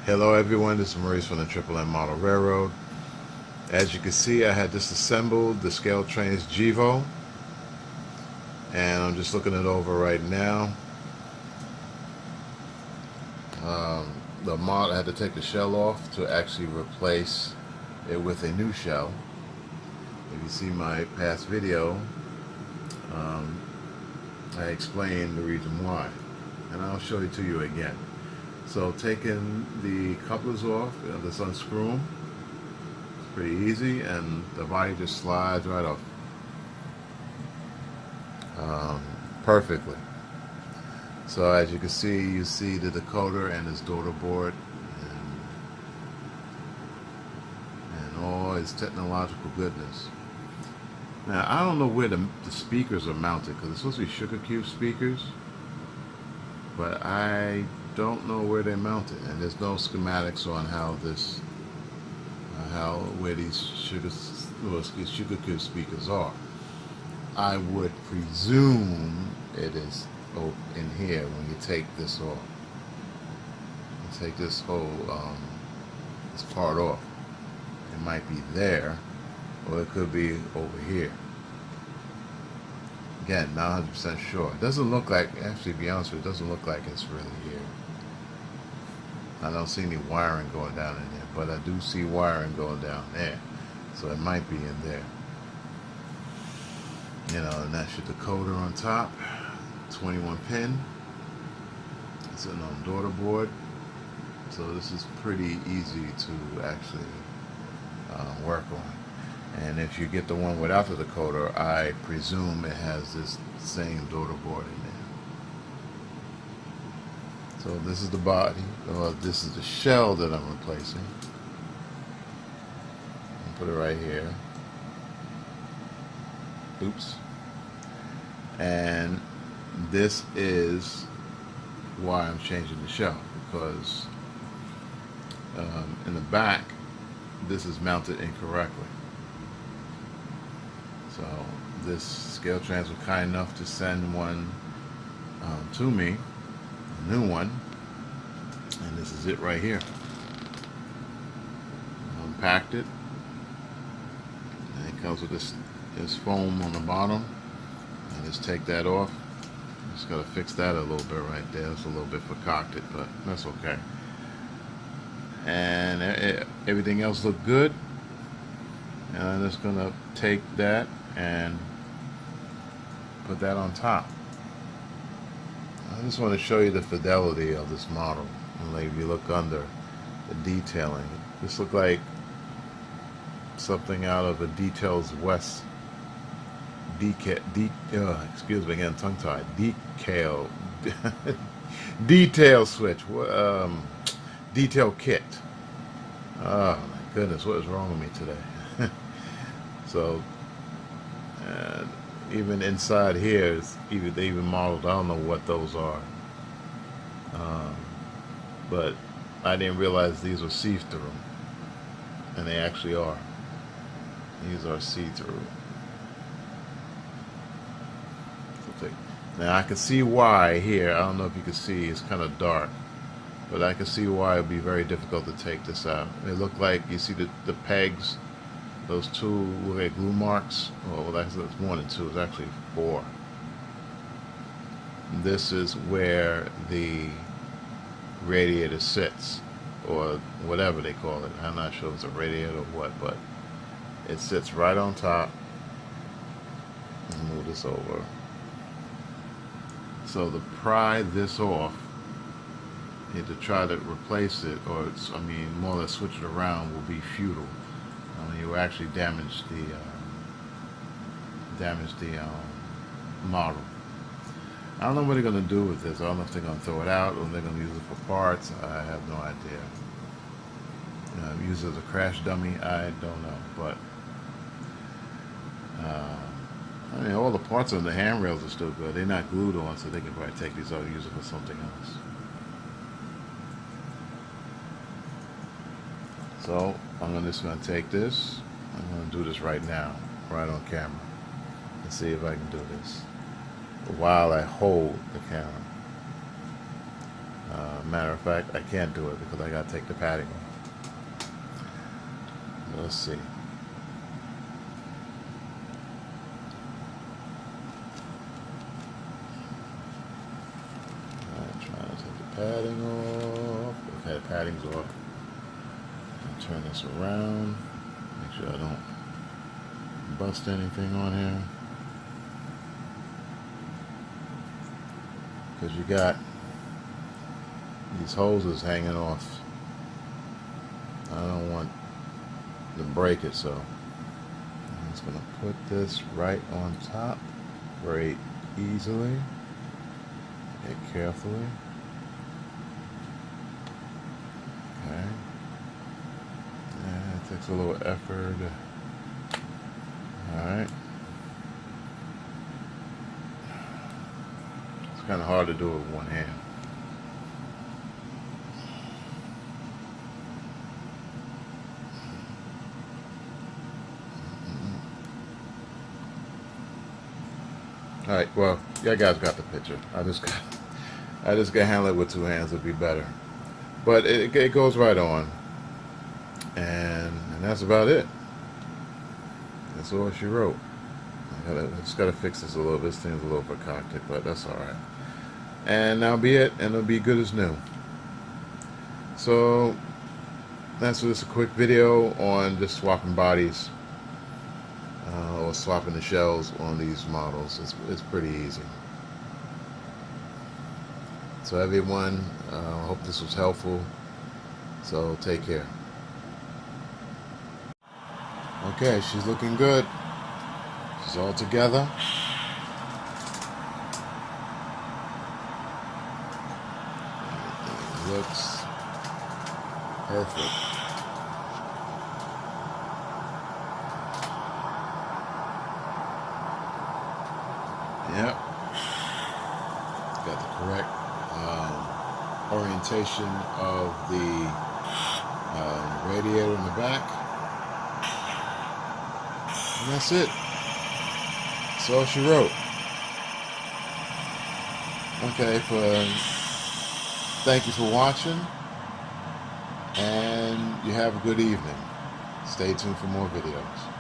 Hello everyone, this is Maurice from the Triple M Model Railroad. As you can see, I had disassembled the Scaletrains GEVo, and I'm just looking it over right now. The model, I had to take the shell off to actually replace it with a new shell. If you see my past video, I explained the reason why, and I'll show it to you again. So taking the couplers off, just unscrew them. It's pretty easy, and the body just slides right off perfectly. So as you can see, you see the decoder and its daughter board, and all its technological goodness. Now I don't know where the speakers are mounted, because it's supposed to be sugar cube speakers, but I don't know where they're mounted, and there's no schematics on how this, where these sugar cube speakers are. I would presume it is in here when you take this off. You take this whole this part off. It might be there, or it could be over here. Again, not 100% sure. It doesn't look like, actually, to be honest with you, it doesn't look like it's really here. I don't see any wiring going down in there, but I do see wiring going down there. So it might be in there. You know, and that's your decoder on top, 21 pin. It's sitting on daughter board. So this is pretty easy to actually work on. And if you get the one without the decoder, I presume it has this same daughter board in there. So this is the body, or this is the shell that I'm replacing. I'll put it right here. Oops. And this is why I'm changing the shell, because in the back, this is mounted incorrectly. So this Scaletrains was kind enough to send one to me, a new one, and this is it right here. Unpacked it, and it comes with this foam on the bottom. I just take that off. Just gotta fix that a little bit right there. It's a little bit concocted, but that's okay. And everything else looked good. And I'm just gonna take that and put that on top. I just want to show you the fidelity of this model. And like, if you look under the detailing, this looks like something out of a Details West excuse me again, tongue tied. Detail switch, detail kit. Oh my goodness, what is wrong with me today? So, even inside here, they even modeled. I don't know what those are, but I didn't realize these were see-through, and they actually are. These are see-through. Now I can see why here. I don't know if you can see, it's kind of dark, but I can see why it would be very difficult to take this out. It looked like, you see the pegs, those two look like glue marks. Well, that's more than two, it's actually 4. This is where the radiator sits, or whatever they call it. I'm not sure if it's a radiator or what, but it sits right on top. Let's move this over. So to pry this off, and to try to replace it, or more or less switch it around, will be futile. You will actually damage the model. I don't know what they're going to do with this. I don't know if they're going to throw it out or they're going to use it for parts. I have no idea. Use it as a crash dummy. I don't know, but all the parts on the handrails are still good. They're not glued on, so they can probably take these out and use it for something else. So I'm just going to take this. I'm going to do this right now, right on camera. Let's see if I can do this while I hold the camera. Matter of fact, I can't do it because I got to take the padding off. Let's see. Alright, trying to take the padding off. Okay, the padding's off. I'll turn this around. Make sure I don't bust anything on here. Because you got these hoses hanging off. I don't want to break it, so I'm just going to put this right on top very easily and carefully. Okay. Yeah, it takes a little effort. Alright. It's kind of hard to do it with one hand. Alright, well, you guys got the picture. I just got to handle it with two hands. It'd be better. But it goes right on. And that's about it. That's all she wrote. I just got to fix this a little bit. This thing's a little concocted, but that's alright. And that'll be it, and it'll be good as new. So that's just a quick video on just swapping bodies or swapping the shells on these models. It's pretty easy. So everyone, I hope this was helpful. So take care. Okay, she's looking good. She's all together. Everything looks perfect. Yep. Got the correct orientation of the radiator in the back. And that's it. That's all she wrote. Okay, thank you for watching. And you have a good evening. Stay tuned for more videos.